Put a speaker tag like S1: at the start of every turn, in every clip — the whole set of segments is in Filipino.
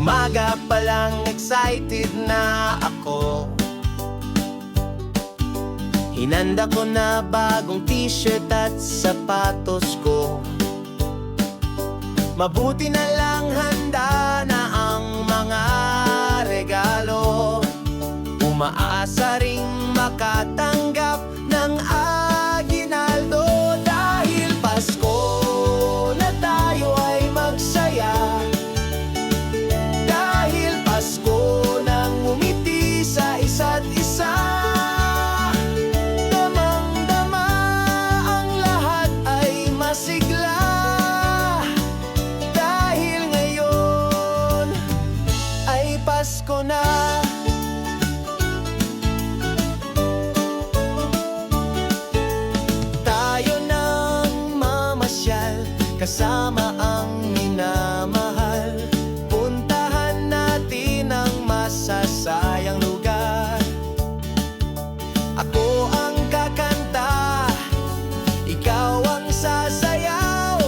S1: Umaga pa lang excited na ako. Hinanda ko na bagong t-shirt at sapatos ko. Mabuti na lang handa na ang mga regalo. Umaasa ring makatanggap ng aginaldo. Dahil Pasko na tayo ay magsaya. Dahil Pasko nang ngumiti sa isa't isa. Damang-dama ang lahat ay masigla. Dahil ngayon ay Pasko na. Kasama ang minamahal, puntahan natin ang masasayang lugar. Ako ang kakanta, ikaw ang sasayaw.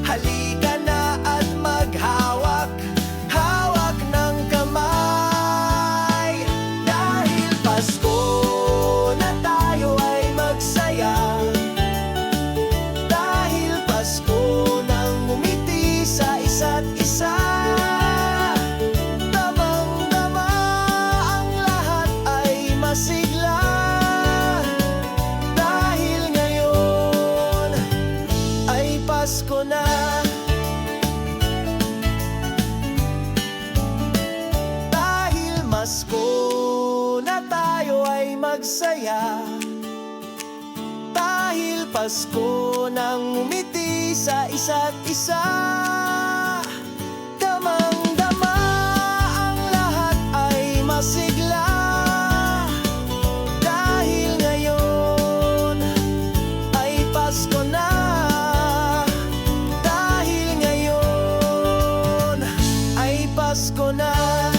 S1: Halika na at maghawak-hawak ng kamay. Dahil Pasko na tayo ay magsaya. Pasko nang ngumiti sa isa't isa. Damang-dama ang lahat ay masigla. Dahil ngayon ay Pasko na. Dahil Pasko na tayo ay magsaya. Dahil Pasko nang ngumiti sa isa't isa. Damang-dama ang lahat ay masigla. Dahil ngayon ay Pasko na. Dahil ngayon ay Pasko na.